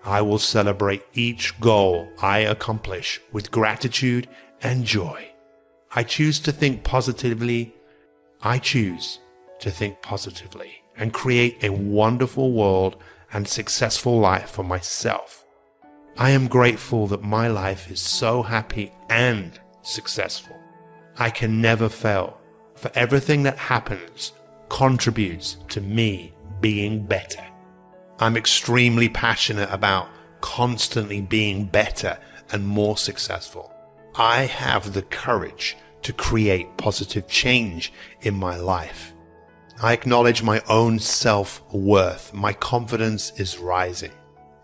I will celebrate each goal I accomplish with gratitude and joy. I choose to think positively. I choose to think positively and create a wonderful world and successful life for myself. I am grateful that my life is so happy and successful. I can never fail, for everything that happens contributes to me being better. I'm extremely passionate about constantly being better and more successful. I have the courage to create positive change in my life. I acknowledge my own self-worth. My confidence is rising.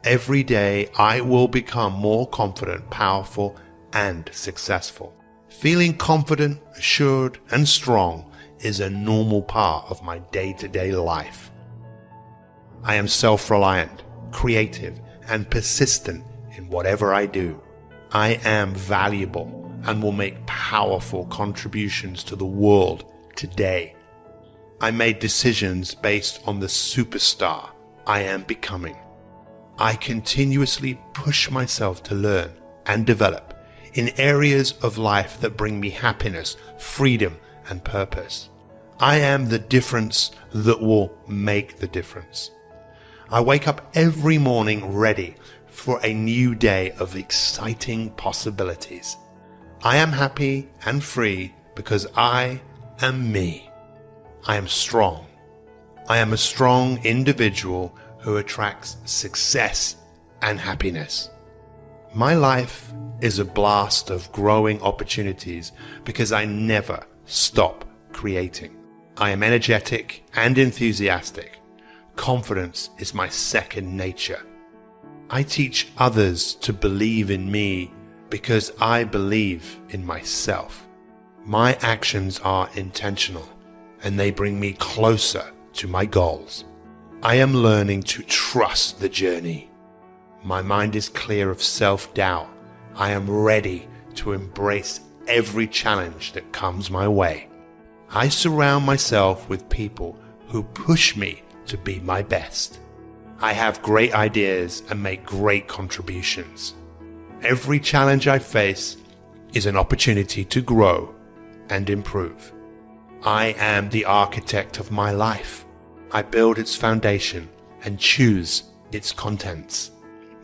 Every day I will become more confident, powerful, and successful. Feeling confident, assured, and strong is a normal part of my day-to-day life. I am self-reliant, creative, and persistent in whatever I do. I am valuable and will make powerful contributions to the world today. I made decisions based on the superstar I am becoming. I continuously push myself to learn and develop in areas of life that bring me happiness, freedom, and purpose. I am the difference that will make the difference. I wake up every morning ready for a new day of exciting possibilities. I am happy and free because I am me. I am strong. I am a strong individual who attracts success and happiness. My life is a blast of growing opportunities because I never stop creating. I am energetic and enthusiastic. Confidence is my second nature. I teach others to believe in me because I believe in myself. My actions are intentional and they bring me closer to my goals. I am learning to trust the journey. My mind is clear of self-doubt. I am ready to embrace every challenge that comes my way. I surround myself with people who push me to be my best. I have great ideas and make great contributions. Every challenge I face is an opportunity to grow and improve. I am the architect of my life. I build its foundation and choose its contents.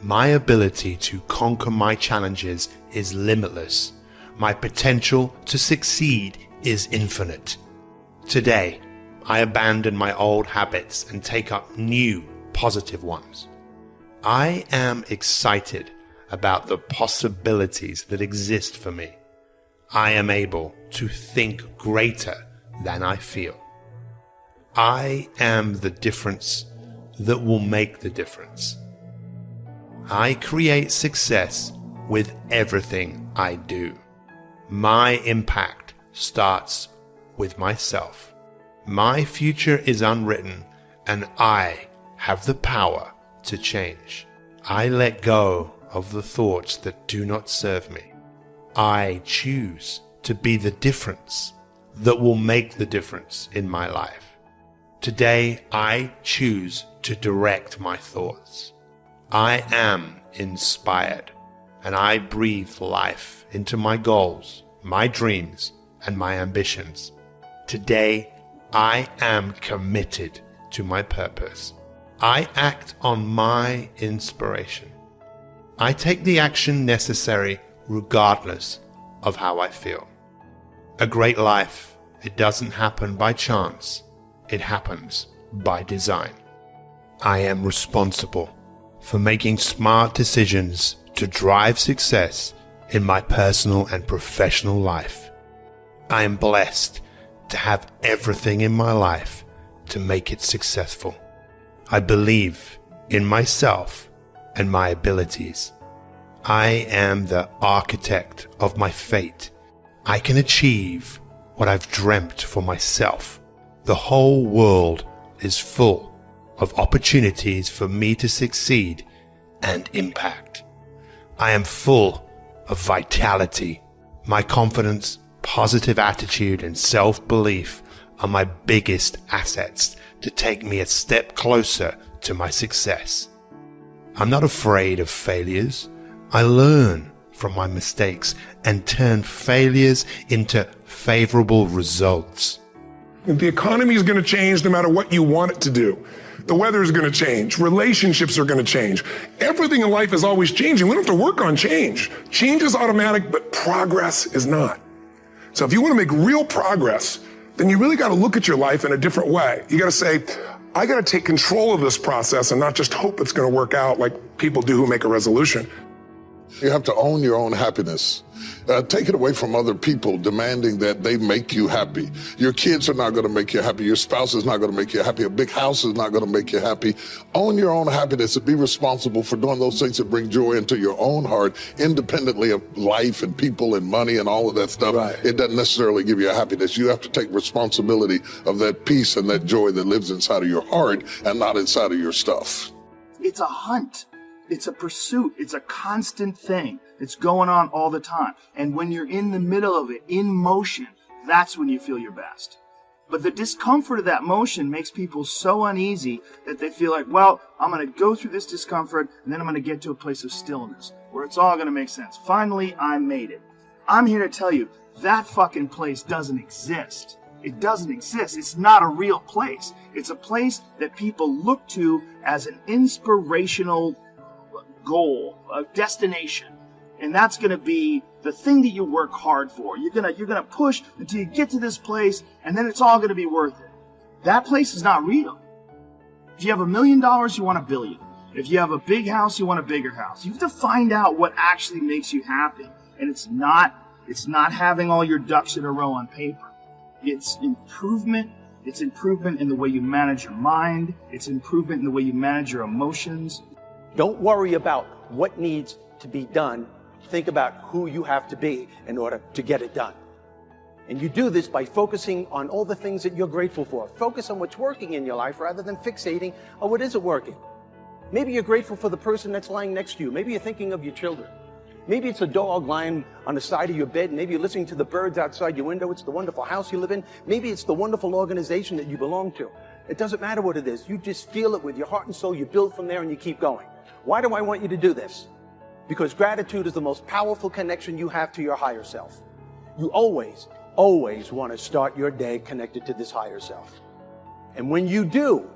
My ability to conquer my challenges is limitless. My potential to succeed is infinite. Today, I abandon my old habits and take up new, positive ones. I am excited about the possibilities that exist for me. I am able to think greater than I feel. I am the difference that will make the difference. I create success with everything I do. My impact starts with myself. My future is unwritten and I have the power to change. I let go of the thoughts that do not serve me. I choose to be the difference that will make the difference in my life. Today, I choose to direct my thoughts. I am inspired, and I breathe life into my goals, my dreams, and my ambitions. Today, I am committed to my purpose. I act on my inspiration. I take the action necessary regardless of how I feel. A great life, it doesn't happen by chance. It happens by design. I am responsible for making smart decisions to drive success in my personal and professional life. I am blessed to have everything in my life to make it successful. I believe in myself and my abilities. I am the architect of my fate. I can achieve what I've dreamt for myself. The whole world is full of opportunities for me to succeed and impact. I am full of vitality. My confidence, positive attitude, and self-belief are my biggest assets to take me a step closer to my success. I'm not afraid of failures. I learn from my mistakes and turn failures into favorable results. The economy is going to change no matter what you want it to do. The weather is going to change. Relationships are going to change. Everything in life is always changing. We don't have to work on change. Change is automatic, but progress is not. So if you want to make real progress, then you really got to look at your life in a different way. You got to say, I got to take control of this process and not just hope it's going to work out like people do who make a resolution. You have to own your own happiness. Take it away from other people demanding that they make you happy. Your kids are not going to make you happy. Your spouse is not going to make you happy. A big house is not going to make you happy. Own your own happiness and be responsible for doing those things that bring joy into your own heart, independently of life and people and money and all of that stuff. Right. It doesn't necessarily give you a happiness. You have to take responsibility of that peace and that joy that lives inside of your heart and not inside of your stuff. It's a hunt. It's a pursuit. It's a constant thing. It's going on all the time. And when you're in the middle of it, in motion, that's when you feel your best. But the discomfort of that motion makes people so uneasy that they feel like, well, I'm going to go through this discomfort and then I'm going to get to a place of stillness where it's all going to make sense. Finally, I made it. I'm here to tell you that fucking place doesn't exist. It doesn't exist. It's not a real place. It's a place that people look to as an inspirational goal, a destination. And that's going to be the thing that you work hard for. You're going to push until you get to this place, and then it's all going to be worth it. That place is not real. If you have $1 million, you want $1 billion. If you have a big house, you want a bigger house. You have to find out what actually makes you happy. And it's not having all your ducks in a row on paper. It's improvement. It's improvement in the way you manage your mind. It's improvement in the way you manage your emotions. Don't worry about what needs to be done. Think about who you have to be in order to get it done. And you do this by focusing on all the things that you're grateful for. Focus on what's working in your life rather than fixating on what isn't working. Maybe you're grateful for the person that's lying next to you. Maybe you're thinking of your children. Maybe it's a dog lying on the side of your bed. Maybe you're listening to the birds outside your window. It's the wonderful house you live in. Maybe it's the wonderful organization that you belong to. It doesn't matter what it is. You just feel it with your heart and soul. You build from there and you keep going. Why do I want you to do this? Because gratitude is the most powerful connection you have to your higher self. You always want to start your day connected to this higher self. And when you do,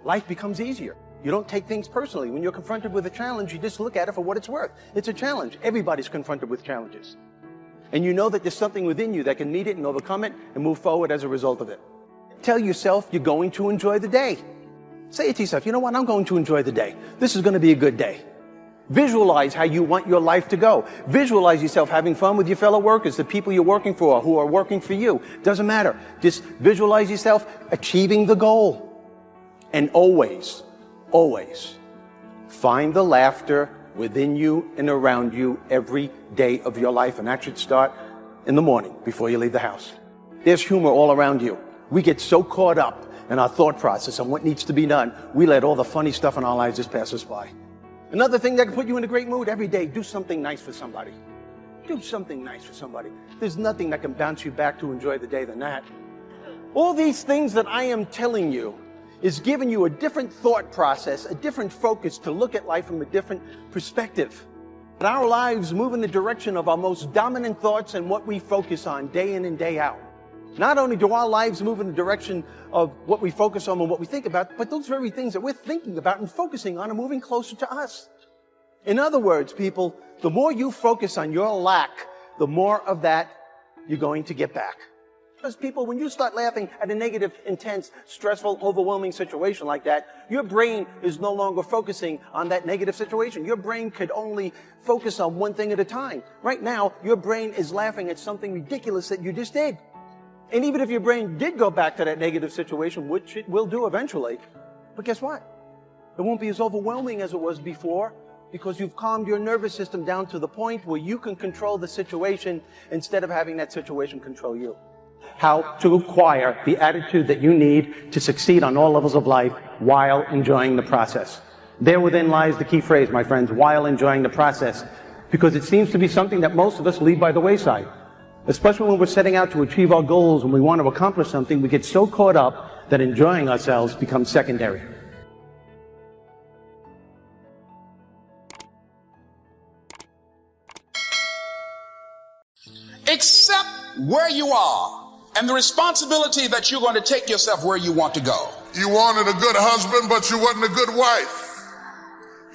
life becomes easier. You don't take things personally. When you're confronted with a challenge, you just look at it for what it's worth. It's a challenge. Everybody's confronted with challenges. And you know that there's something within you that can meet it and overcome it and move forward as a result of it. Tell yourself you're going to enjoy the day. Say it to yourself, you know what, I'm going to enjoy the day. This is going to be a good day. Visualize how you want your life to go. Visualize yourself having fun with your fellow workers, the people you're working for, who are working for you. Doesn't matter. Just visualize yourself achieving the goal. And always find the laughter within you and around you every day of your life. And that should start in the morning before you leave the house. There's humor all around you. We get so caught up in our thought process on what needs to be done, we let all the funny stuff in our lives just pass us by. Another thing that can put you in a great mood every day, do something nice for somebody. Do something nice for somebody. There's nothing that can bounce you back to enjoy the day than that. All these things that I am telling you is giving you a different thought process, a different focus to look at life from a different perspective. But our lives move in the direction of our most dominant thoughts and what we focus on day in and day out. Not only do our lives move in the direction of what we focus on and what we think about, but those very things that we're thinking about and focusing on are moving closer to us. In other words, people, the more you focus on your lack, the more of that you're going to get back. Because people, when you start laughing at a negative, intense, stressful, overwhelming situation like that, your brain is no longer focusing on that negative situation. Your brain could only focus on one thing at a time. Right now, your brain is laughing at something ridiculous that you just did. And even if your brain did go back to that negative situation, which it will do eventually, but guess what? It won't be as overwhelming as it was before because you've calmed your nervous system down to the point where you can control the situation instead of having that situation control you. How to acquire the attitude that you need to succeed on all levels of life while enjoying the process. There within lies the key phrase, my friends, while enjoying the process, because it seems to be something that most of us leave by the wayside. Especially when we're setting out to achieve our goals and we want to accomplish something, we get so caught up that enjoying ourselves becomes secondary. accept where you are and the responsibility that you're going to take yourself where you want to go. You wanted a good husband, but you wasn't a good wife.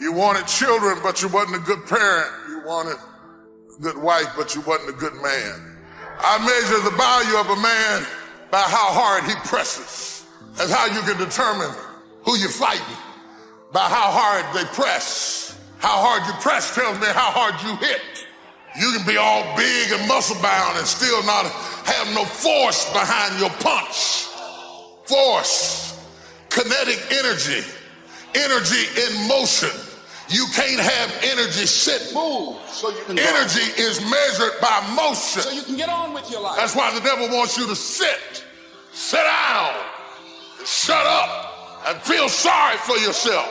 You wanted children, but you wasn't a good parent. You wanted a good wife, but you wasn't a good man. I measure the value of a man by how hard he presses. That's how you can determine who you're fighting, by how hard they press. How hard you press tells me how hard you hit. You can be all big and muscle bound and still not have no force behind your punch. Force, kinetic energy, energy in motion. You can't have energy sitting. Move so you can Energy is measured by motion. so you can get on with your life. That's why the devil wants you to sit down, shut up, and feel sorry for yourself.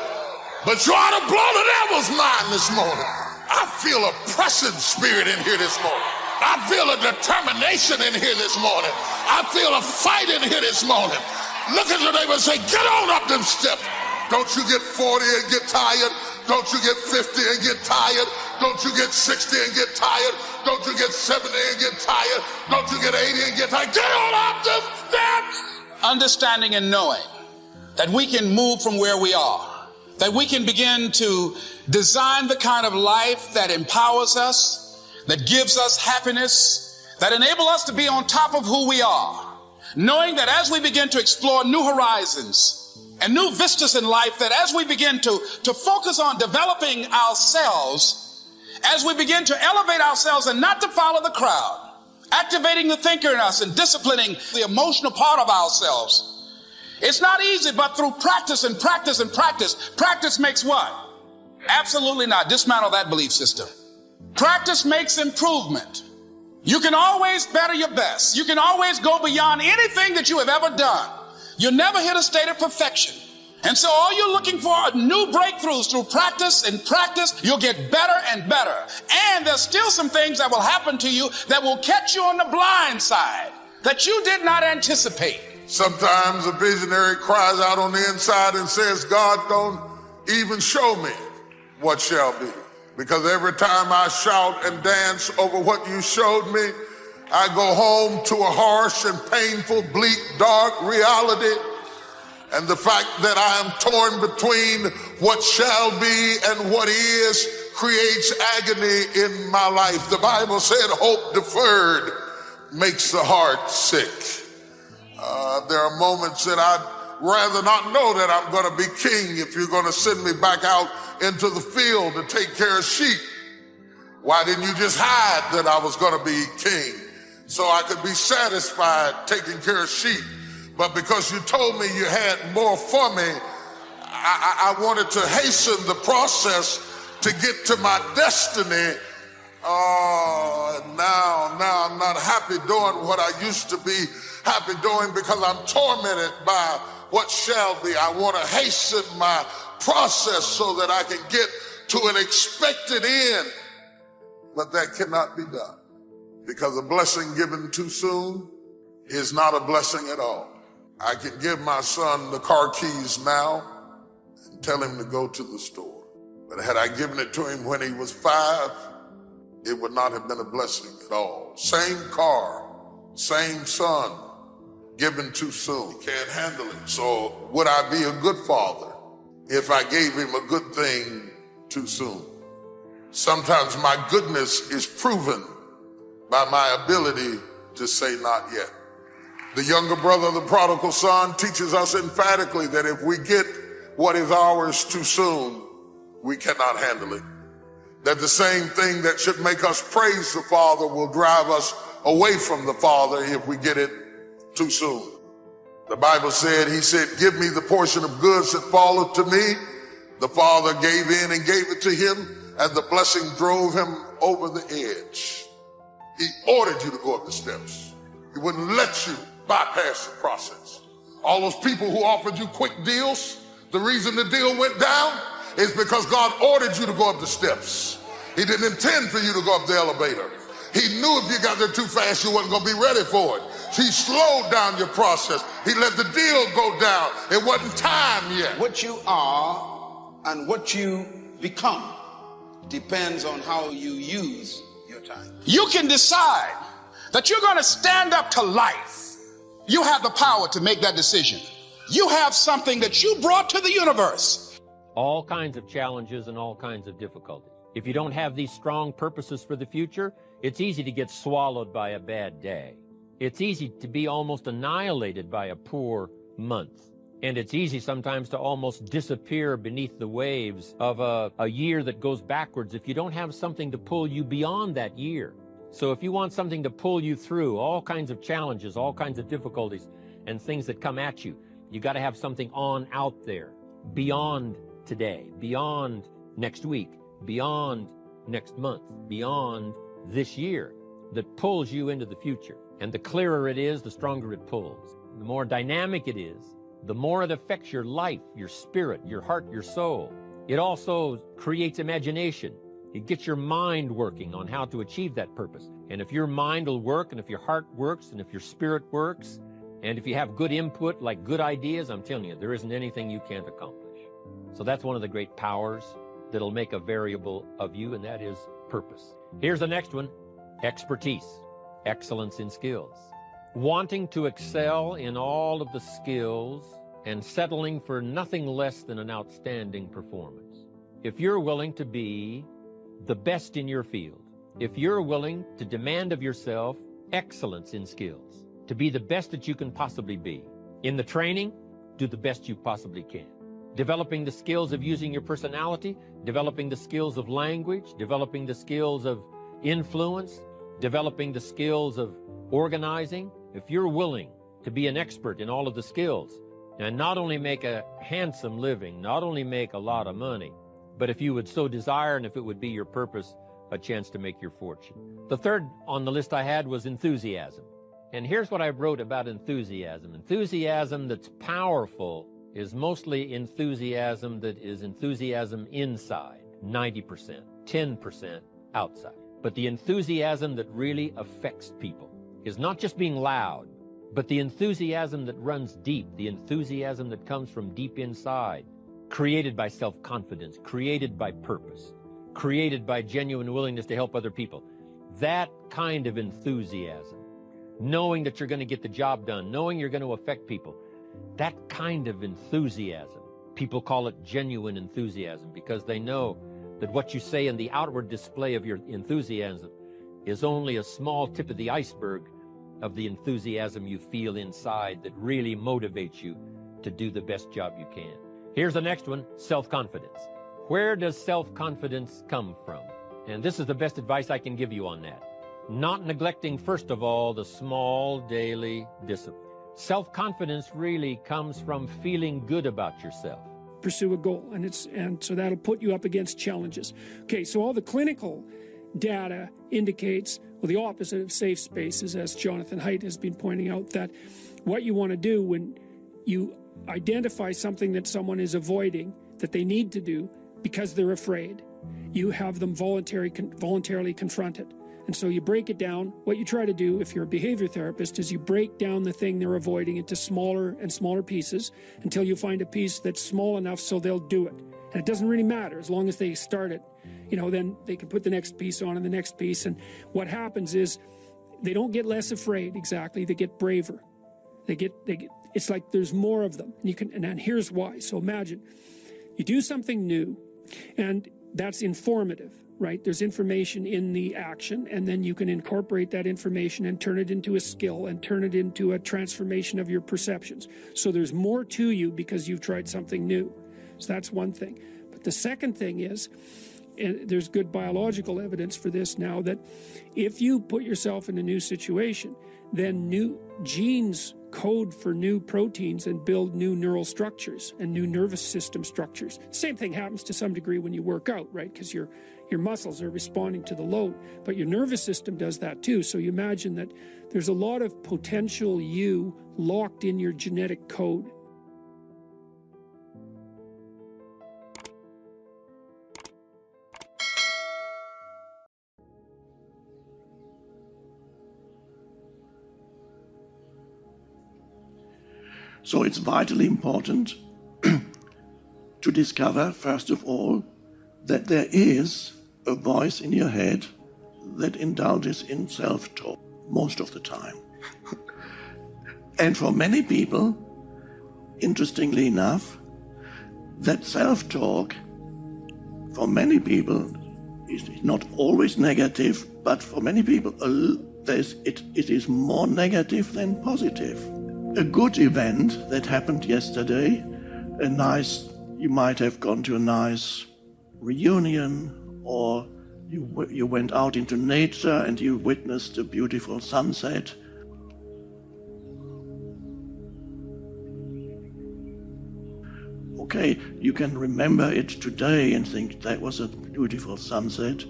But you ought to blow the devil's mind this morning. I feel a pressing spirit in here this morning. I feel a determination in here this morning. I feel a fight in here this morning. Look at your neighbor and say, get on up them steps. Don't you get 40 and get tired. Don't you get 50 and get tired. Don't you get 60 and get tired. Don't you get 70 and get tired. Don't you get 80 and get tired. Get on up them steps. Understanding and knowing that we can move from where we are, that we can begin to design the kind of life that empowers us, that gives us happiness, that enable us to be on top of who we are, knowing that as we begin to explore new horizons and new vistas in life, that as we begin to focus on developing ourselves, as we begin to elevate ourselves and not to follow the crowd, activating the thinker in us and disciplining the emotional part of ourselves. It's not easy, but through practice and practice and practice. Practice makes what? Absolutely not. Dismantle that belief system. Practice makes improvement. You can always better your best. You can always go beyond anything that you have ever done. You'll never hit a state of perfection. And so all you're looking for are new breakthroughs through practice and practice. You'll get better and better. And there's still some things that will happen to you that will catch you on the blind side that you did not anticipate. Sometimes a visionary cries out on the inside and says, God, don't even show me what shall be. Because every time I shout and dance over what you showed me, I go home to a harsh and painful, bleak, dark reality. And the fact that I am torn between what shall be and what is creates agony in my life. The Bible said hope deferred makes the heart sick. There are moments that I'd rather not know that I'm going to be king if you're going to send me back out into the field to take care of sheep. Why didn't you just hide that I was going to be king so I could be satisfied taking care of sheep? But because you told me you had more for me, I wanted to hasten the process to get to my destiny. Now I'm not happy doing what I used to be happy doing because I'm tormented by what shall be. I want to hasten my process so that I can get to an expected end. But that cannot be done because a blessing given too soon is not a blessing at all. I can give my son the car keys now and tell him to go to the store. But had I given it to him when he was 5, it would not have been a blessing at all. Same car, same son, given too soon. He can't handle it. So would I be a good father if I gave him a good thing too soon? Sometimes my goodness is proven by my ability to say not yet. The younger brother of the prodigal son teaches us emphatically that if we get what is ours too soon, we cannot handle it. That the same thing that should make us praise the Father will drive us away from the Father if we get it too soon. The Bible said, he said, give me the portion of goods that falleth to me. The Father gave in and gave it to him, and the blessing drove him over the edge. He ordered you to go up the steps. He wouldn't let you bypass the process. All those people who offered you quick deals, the reason the deal went down is because God ordered you to go up the steps. He didn't intend for you to go up the elevator. He knew if you got there too fast, you wasn't going to be ready for it. He slowed down your process. He let the deal go down. It wasn't time yet. What you are and what you become depends on how you use your time. You can decide that you're going to stand up to life, you have the power to make that decision. You have something that you brought to the universe. All kinds of challenges and all kinds of difficulties. If you don't have these strong purposes for the future, it's easy to get swallowed by a bad day. It's easy to be almost annihilated by a poor month. And it's easy sometimes to almost disappear beneath the waves of a year that goes backwards if you don't have something to pull you beyond that year. So if you want something to pull you through all kinds of challenges, all kinds of difficulties, and things that come at you, you got to have something on out there, beyond today, beyond next week, beyond next month, beyond this year, that pulls you into the future. And the clearer it is, the stronger it pulls. The more dynamic it is, the more it affects your life, your spirit, your heart, your soul. It also creates imagination. It gets your mind working on how to achieve that purpose. And if your mind will work, and if your heart works, and if your spirit works, and if you have good input, like good ideas, I'm telling you, there isn't anything you can't accomplish. So that's one of the great powers that'll make a variable of you, and that is purpose. Here's the next one: expertise, excellence in skills. Wanting to excel in all of the skills and settling for nothing less than an outstanding performance. If you're willing to be the best in your field, if you're willing to demand of yourself excellence in skills, to be the best that you can possibly be. In the training, do the best you possibly can. Developing the skills of using your personality, developing the skills of language, developing the skills of influence, developing the skills of organizing. If you're willing to be an expert in all of the skills and not only make a handsome living, not only make a lot of money, but if you would so desire and if it would be your purpose, a chance to make your fortune. The third on the list I had was enthusiasm. And here's what I wrote about enthusiasm. Enthusiasm that's powerful is mostly enthusiasm that is enthusiasm inside, 90%, 10% outside. But the enthusiasm that really affects people is not just being loud, but the enthusiasm that runs deep, the enthusiasm that comes from deep inside, created by self-confidence, created by purpose, created by genuine willingness to help other people. That kind of enthusiasm, knowing that you're going to get the job done, knowing you're going to affect people, that kind of enthusiasm, people call it genuine enthusiasm because they know that what you say in the outward display of your enthusiasm is only a small tip of the iceberg of the enthusiasm you feel inside that really motivates you to do the best job you can. Here's the next one: self-confidence. Where does self-confidence come from? And this is the best advice I can give you on that. Not neglecting, first of all, the small daily discipline. Self-confidence really comes from feeling good about yourself. Pursue a goal, and so that'll put you up against challenges. Okay, so all the clinical data indicates, well, the opposite of safe spaces, as Jonathan Haidt has been pointing out, that what you want to do when you identify something that someone is avoiding that they need to do because they're afraid, you have them voluntarily confront it. And so you break it down. What you try to do if you're a behavior therapist is you break down the thing they're avoiding into smaller and smaller pieces until you find a piece that's small enough so they'll do it. And it doesn't really matter as long as they start it. Then they can put the next piece on and the next piece. And what happens is they don't get less afraid exactly. They get braver. They get it's like there's more of them. And here's why. So imagine you do something new and that's informative. Right? There's information in the action, and then you can incorporate that information and turn it into a skill and turn it into a transformation of your perceptions. So there's more to you because you've tried something new. So that's one thing. But the second thing is, and there's good biological evidence for this now, that if you put yourself in a new situation, then new genes code for new proteins and build new neural structures and new nervous system structures. Same thing happens to some degree when you work out, right? Because your muscles are responding to the load, but your nervous system does that too. So you imagine that there's a lot of potential you locked in your genetic code. So it's vitally important to discover, first of all, that there is a voice in your head that indulges in self-talk. most of the time. And for many people, interestingly enough, that self-talk, for many people, is not always negative, but for many people, it is more negative than positive. A good event that happened yesterday, you might have gone to a nice reunion, or you went out into nature and you witnessed a beautiful sunset. Okay, you can remember it today and think that was a beautiful sunset,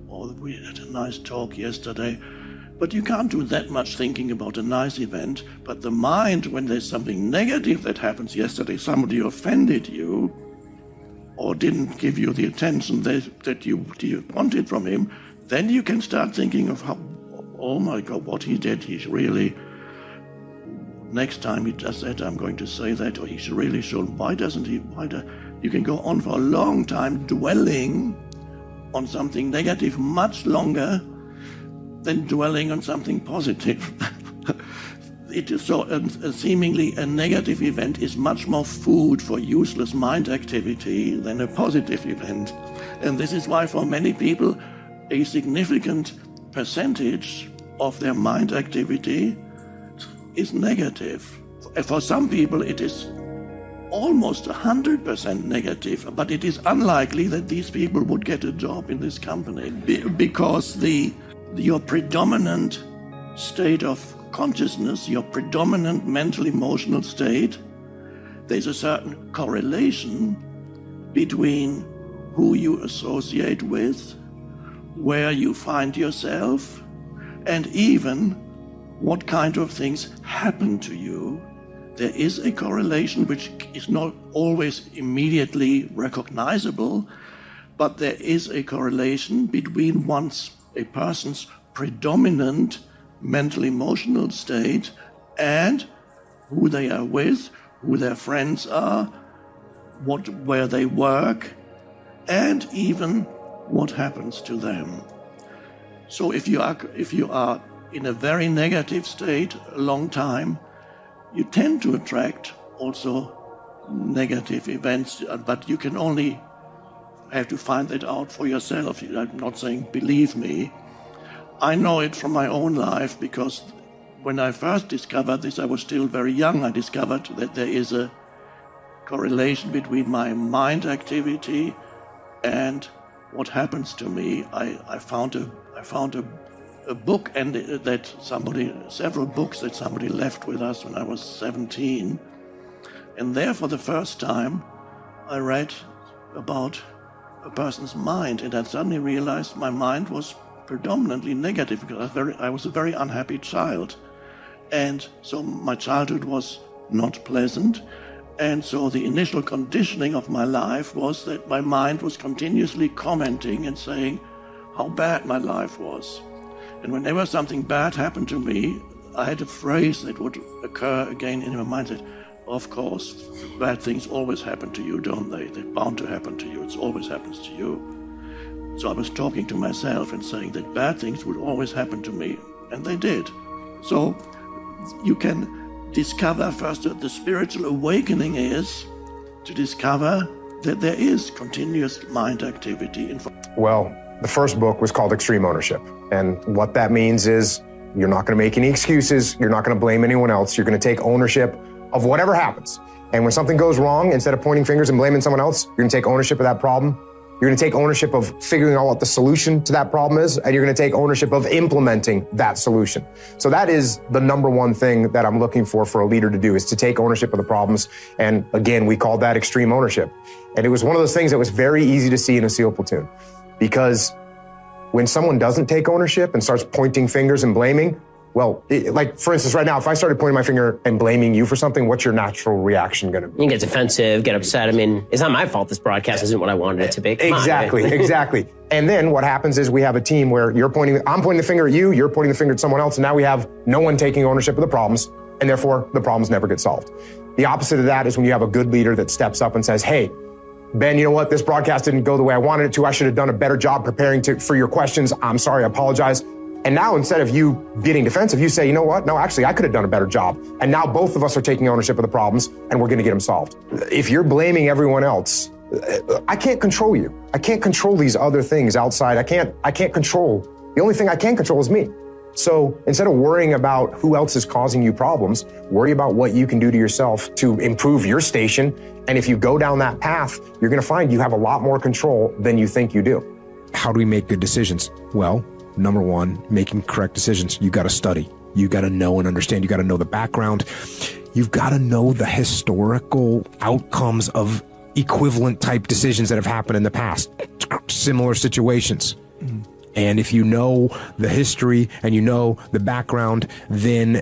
or we had a nice talk yesterday. But you can't do that much thinking about a nice event. But the mind, when there's something negative that happens yesterday, somebody offended you, or didn't give you the attention that you wanted from him, then you can start thinking of how, oh my God, what he did, he's really... Next time he does that, I'm going to say that, or he really should. Why doesn't he? You can go on for a long time dwelling on something negative, much longer than dwelling on something positive. It is so, seemingly a negative event is much more food for useless mind activity than a positive event. And this is why for many people, a significant percentage of their mind activity is negative. For some people, it is almost 100% negative, but it is unlikely that these people would get a job in this company because your predominant state of consciousness, your predominant mental emotional state, there's a certain correlation between who you associate with, where you find yourself, and even what kind of things happen to you. There is a correlation which is not always immediately recognizable, but there is a correlation between a person's predominant mental emotional state and who they are with, who their friends are, where they work, and even what happens to them. So if you are in a very negative state a long time, you tend to attract also negative events, but you can only have to find that out for yourself. I'm not saying believe me. I know it from my own life, because when I first discovered this, I was still very young. I discovered that there is a correlation between my mind activity and what happens to me. I found a book several books that somebody left with us when I was 17. And there, for the first time, I read about a person's mind, and I suddenly realized my mind was predominantly negative because I was a very unhappy child. And so my childhood was not pleasant. And so the initial conditioning of my life was that my mind was continuously commenting and saying how bad my life was. And whenever something bad happened to me, I had a phrase that would occur again in my mind that, of course, bad things always happen to you, don't they? They're bound to happen to you. It always happens to you. So I was talking to myself and saying that bad things would always happen to me, and they did. So you can discover first that the spiritual awakening is to discover that there is continuous mind activity. Well, the first book was called Extreme Ownership. And what that means is you're not going to make any excuses. You're not going to blame anyone else. You're going to take ownership of whatever happens. And when something goes wrong, instead of pointing fingers and blaming someone else, you're going to take ownership of that problem. You're going to take ownership of figuring out what the solution to that problem is, and you're going to take ownership of implementing that solution. So that is the number one thing that I'm looking for a leader to do, is to take ownership of the problems. And again, we called that extreme ownership. And it was one of those things that was very easy to see in a SEAL platoon, because when someone doesn't take ownership and starts pointing fingers and blaming, well, like for instance, right now, if I started pointing my finger and blaming you for something, what's your natural reaction going to be? You get defensive, get upset. I mean, it's not my fault this broadcast isn't what I wanted it to be. Exactly. And then what happens is we have a team where I'm pointing the finger at you, you're pointing the finger at someone else, and now we have no one taking ownership of the problems, and therefore the problems never get solved. The opposite of that is when you have a good leader that steps up and says, hey, Ben, you know what? This broadcast didn't go the way I wanted it to. I should have done a better job preparing for your questions. I'm sorry, I apologize. And now instead of you getting defensive, you say, you know what? No, actually, I could have done a better job. And now both of us are taking ownership of the problems and we're going to get them solved. If you're blaming everyone else, I can't control you. I can't control these other things outside. I can't control. The only thing I can control is me. So instead of worrying about who else is causing you problems, worry about what you can do to yourself to improve your station. And if you go down that path, you're going to find you have a lot more control than you think you do. How do we make good decisions? Well, number one, making correct decisions. You got to study. You got to know and understand. You got to know the background. You've got to know the historical outcomes of equivalent type decisions that have happened in the past, similar situations. And if you know the history and you know the background, then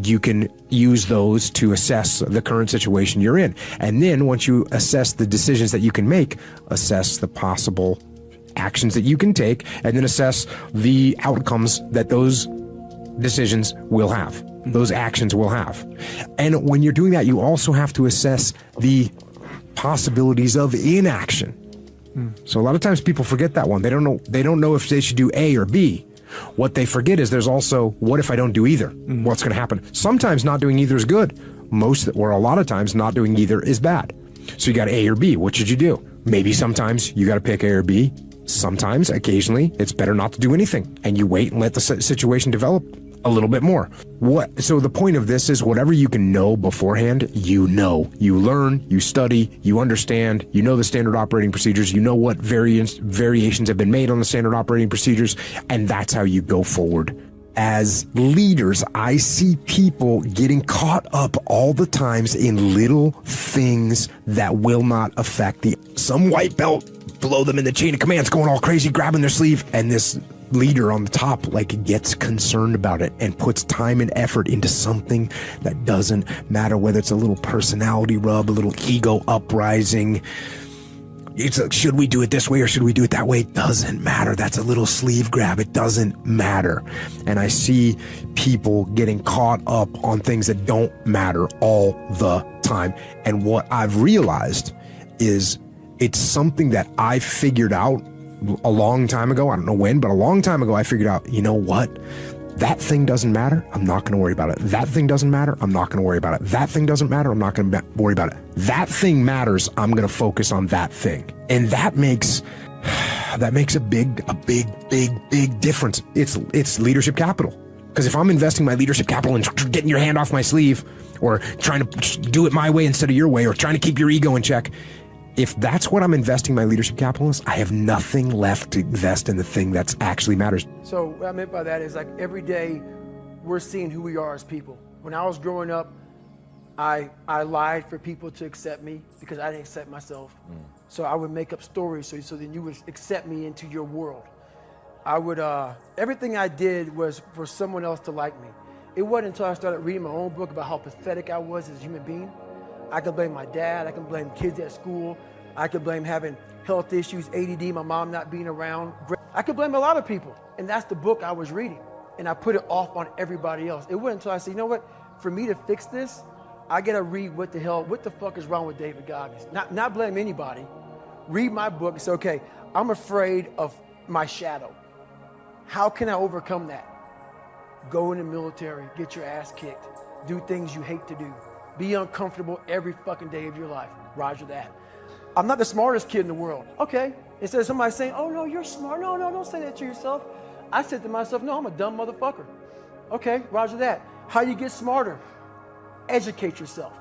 you can use those to assess the current situation you're in. And then once you assess the decisions that you can make, assess the possible actions that you can take, and then assess the outcomes that those decisions will have, those actions will have. And when you're doing that, you also have to assess the possibilities of inaction. So a lot of times people forget that one. They don't know if they should do A or B. What they forget is there's also, what if I don't do either? What's going to happen? Sometimes not doing either is good. Or a lot of times not doing either is bad. So you got A or B. What should you do? Maybe sometimes you got to pick A or B. Sometimes, occasionally, it's better not to do anything. And you wait and let the situation develop a little bit more. So the point of this is whatever you can know beforehand, you know. You learn, you study, you understand, you know the standard operating procedures, you know what variations have been made on the standard operating procedures, and that's how you go forward. As leaders, I see people getting caught up all the times in little things that will not affect some white belt below them in the chain of commands going all crazy, grabbing their sleeve, and this leader on the top gets concerned about it and puts time and effort into something that doesn't matter, whether it's a little personality rub, a little ego uprising. It's like, should we do it this way or should we do it that way? It doesn't matter. That's a little sleeve grab. It doesn't matter. And I see people getting caught up on things that don't matter all the time. And what I've realized is it's something that I figured out a long time ago. I don't know when, but a long time ago, I figured out, you know what? That thing doesn't matter. I'm not going to worry about it. That thing doesn't matter. I'm not going to worry about it. That thing doesn't matter. I'm not going to worry about it. That thing matters. I'm going to focus on that thing. And that makes a big difference. It's leadership capital. Because if I'm investing my leadership capital and getting your hand off my sleeve or trying to do it my way instead of your way or trying to keep your ego in check, if that's what I'm investing my leadership capital in, I have nothing left to invest in the thing that actually matters. So what I meant by that is every day we're seeing who we are as people. When I was growing up, I lied for people to accept me because I didn't accept myself. So I would make up stories so then you would accept me into your world. I would, everything I did was for someone else to like me. It wasn't until I started reading my own book about how pathetic I was as a human being. I could blame my dad, I can blame kids at school, I could blame having health issues, ADD, my mom not being around. I could blame a lot of people, and that's the book I was reading. And I put it off on everybody else. It wasn't until I said, you know what, for me to fix this, I gotta read what the fuck is wrong with David Goggins? Not blame anybody. Read my book and say, okay, I'm afraid of my shadow. How can I overcome that? Go in the military, get your ass kicked, do things you hate to do. Be uncomfortable every fucking day of your life. Roger that. I'm not the smartest kid in the world. Okay. Instead of somebody saying, oh no, you're smart. No, don't say that to yourself. I said to myself, no, I'm a dumb motherfucker. Okay, roger that. How you get smarter? Educate yourself.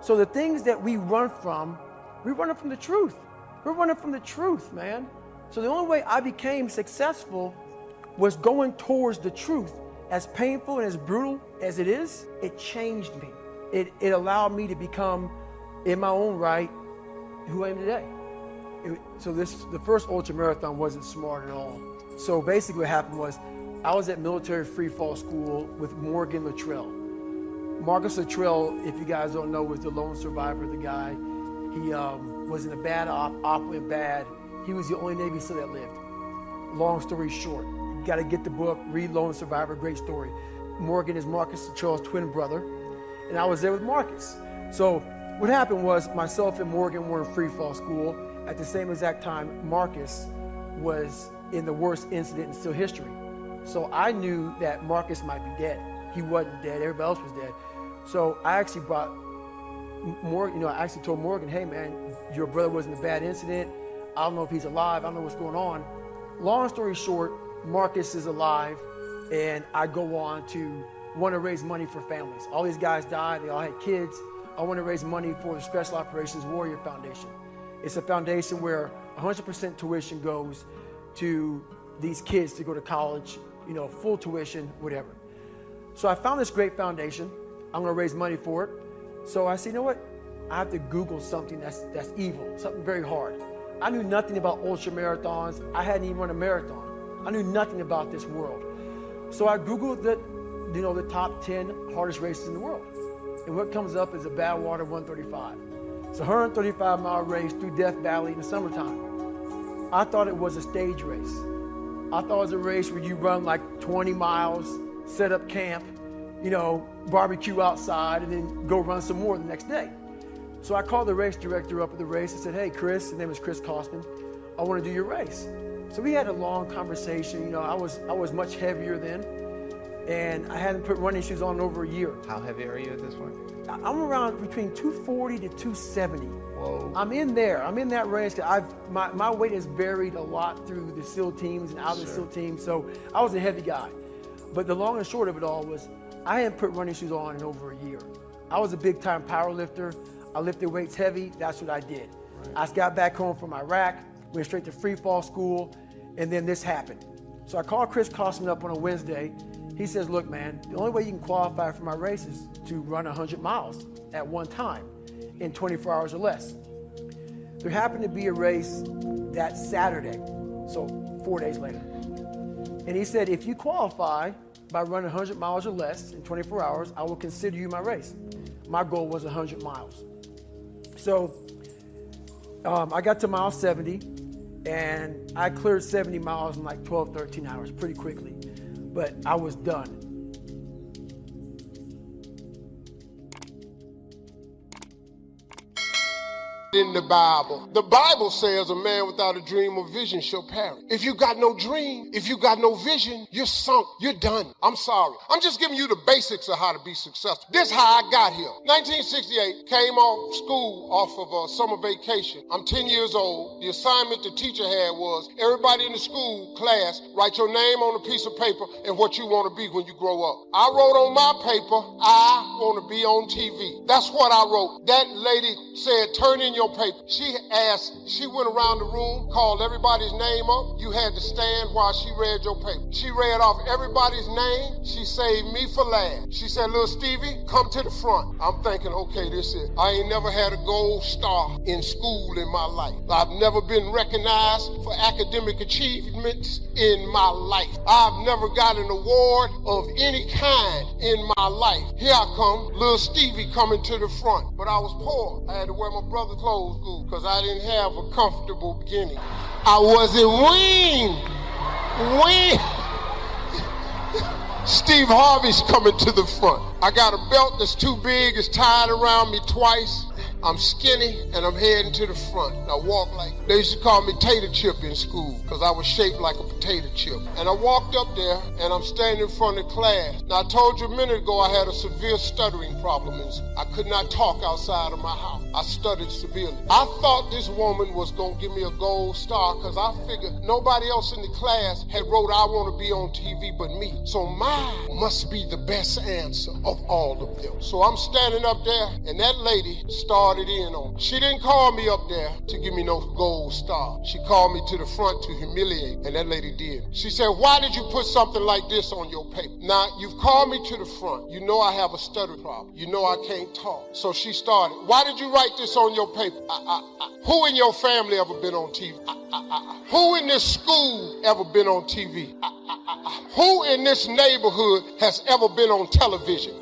So the things that we run from, we're running from the truth. We're running from the truth, man. So the only way I became successful was going towards the truth. As painful and as brutal as it is, it changed me. It allowed me to become, in my own right, who I am today. The first ultra marathon wasn't smart at all. So basically what happened was, I was at military free fall school with Morgan Luttrell. Marcus Luttrell, if you guys don't know, was the lone survivor, the guy. He was in a bad op went bad. He was the only Navy SEAL that lived. Long story short, you gotta get the book, read Lone Survivor, great story. Morgan is Marcus Luttrell's twin brother. And I was there with Marcus. So what happened was myself and Morgan were in free fall school. At the same exact time, Marcus was in the worst incident in SEAL history. So I knew that Marcus might be dead. He wasn't dead. Everybody else was dead. So I actually brought Morgan, I actually told Morgan, hey man, your brother was in a bad incident. I don't know if he's alive. I don't know what's going on. Long story short, Marcus is alive, and I go on to want to raise money for families. All these guys died. They all had kids. I want to raise money for the Special Operations Warrior Foundation. It's a foundation where 100% tuition goes to these kids to go to college, full tuition, whatever. So I found this great foundation. I'm going to raise money for it. So I said, you know what? I have to Google something that's evil, something very hard. I knew nothing about ultra marathons. I hadn't even run a marathon. I knew nothing about this world. So I Googled the top 10 hardest races in the world. And what comes up is a Badwater 135. It's a 135-mile race through Death Valley in the summertime. I thought it was a stage race. I thought it was a race where you run like 20 miles, set up camp, barbecue outside, and then go run some more the next day. So I called the race director up at the race and said, hey, Chris, his name is Chris Kosman, I want to do your race. So we had a long conversation. I was much heavier then, and I hadn't put running shoes on in over a year. How heavy are you at this point? I'm around between 240 to 270. Whoa. I'm in there. I'm in that range. My weight has varied a lot through the SEAL teams and out of the SEAL teams, so I was a heavy guy. But the long and short of it all was I hadn't put running shoes on in over a year. I was a big-time power lifter. I lifted weights heavy. That's what I did. Right. I got back home from Iraq, went straight to free fall school, and then this happened. So I called Chris Kosman up on a Wednesday. He says, look, man, the only way you can qualify for my race is to run 100 miles at one time in 24 hours or less. There happened to be a race that Saturday, so 4 days later. And he said, if you qualify by running 100 miles or less in 24 hours, I will consider you my race. My goal was 100 miles. So I got to mile 70, and I cleared 70 miles in like 12, 13 hours pretty quickly, but I was done. In the Bible says a man without a dream or vision shall perish. If you got no dream, if you got no vision, you're sunk, you're done. I'm sorry. I'm just giving you the basics of how to be successful. This is how I got here. 1968, came off school off of a summer vacation. I'm 10 years old. The assignment the teacher had was everybody in the school class, write your name on a piece of paper and what you want to be when you grow up. I wrote on my paper, I want to be on TV. That's what I wrote. That lady said, turn in your paper. She went around the room, called everybody's name up. You had to stand while she read your paper. She read off everybody's name. She saved me for last. She said, little Stevie, come to the front. I'm thinking, okay, this is it. I ain't never had a gold star in school in my life. I've never been recognized for academic achievements in my life. I've never got an award of any kind in my life. Here I come, little Stevie coming to the front. But I was poor. I had to wear my brother's clothes because I didn't have a comfortable beginning. I wasn't weaned. Steve Harvey's coming to the front. I got a belt that's too big, it's tied around me twice. I'm skinny and I'm heading to the front. I walk like, they used to call me Tater Chip in school because I was shaped like a potato chip. And I walked up there and I'm standing in front of class. Now I told you a minute ago I had a severe stuttering problem. I could not talk outside of my house. I stuttered severely. I thought this woman was going to give me a gold star because I figured nobody else in the class had wrote I want to be on TV but me. So mine must be the best answer of all of them. So I'm standing up there and that lady started in on. She didn't call me up there to give me no gold star. She called me to the front to humiliate, and that lady did. She said, why did you put something like this on your paper? Now, you've called me to the front. You know I have a stutter problem. You know I can't talk. So she started, why did you write this on your paper? Who in your family ever been on TV? Who in this school ever been on TV? Who in this neighborhood has ever been on television?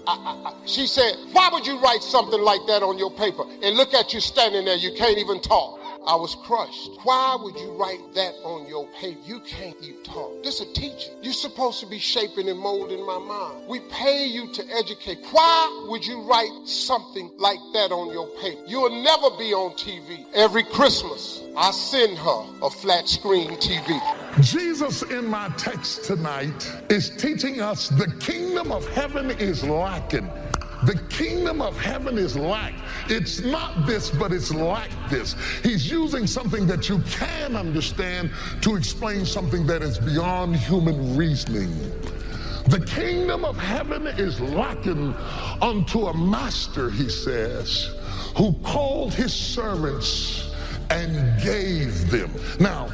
She said, why would you write something like that on your paper? And look at you standing there, you can't even talk. I was crushed. Why would you write that on your paper? You can't even talk. This is a teacher. You're supposed to be shaping and molding my mind. We pay you to educate. Why would you write something like that on your paper? You'll never be on TV. Every Christmas, I send her a flat screen TV. Jesus in my text tonight is teaching us the kingdom of heaven is lacking. The kingdom of heaven is like. It's not this, but it's like this. He's using something that you can understand to explain something that is beyond human reasoning. The kingdom of heaven is likened unto a master, he says, who called his servants and gave them. Now,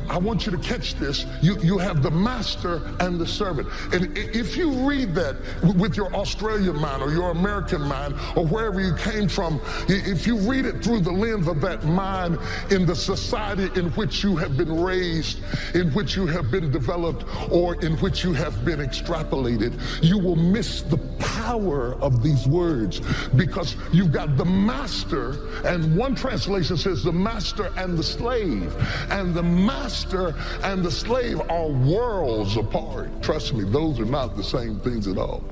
I want you to catch this. You have the master and the servant. And if you read that with your Australian mind or your American mind or wherever you came from, if you read it through the lens of that mind in the society in which you have been raised, in which you have been developed, or in which you have been extrapolated, you will miss the power of these words, because you've got the master, and one translation says the master and the slave, and the master and the slave are worlds apart. Trust me, those are not the same things at all.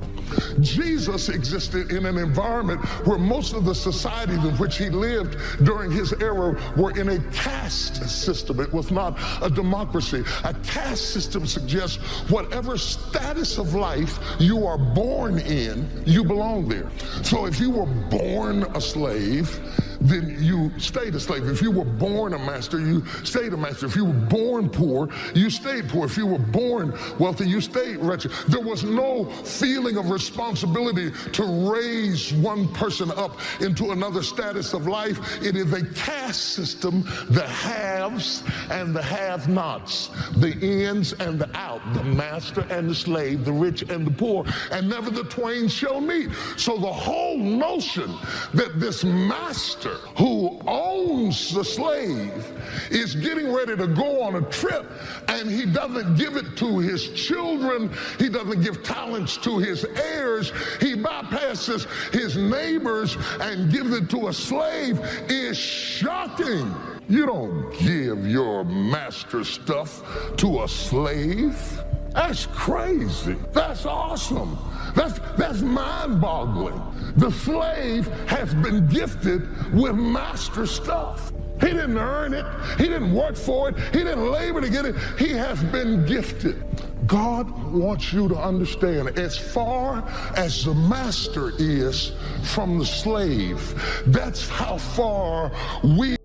Jesus existed in an environment where most of the societies in which he lived during his era were in a caste system. It was not a democracy. A caste system suggests whatever status of life you are born in, you belong there. So if you were born a slave, then you stayed a slave. If you were born a master, you stayed a master. If you were born poor, you stayed poor. If you were born wealthy, you stayed wretched. There was no feeling of responsibility to raise one person up into another status of life. It is a caste system, the haves and the have-nots, the ins and the out, the master and the slave, the rich and the poor, and never the twain shall meet. So the whole notion that this master who owns the slave is getting ready to go on a trip, and he doesn't give it to his children, he doesn't give talents to his heirs, he bypasses his neighbors and gives it to a slave, is shocking. You don't give your master stuff to a slave. That's crazy. That's awesome. That's mind-boggling. The slave has been gifted with master stuff. He didn't earn it. He didn't work for it. He didn't labor to get it. He has been gifted. God wants you to understand, as far as the master is from the slave, that's how far we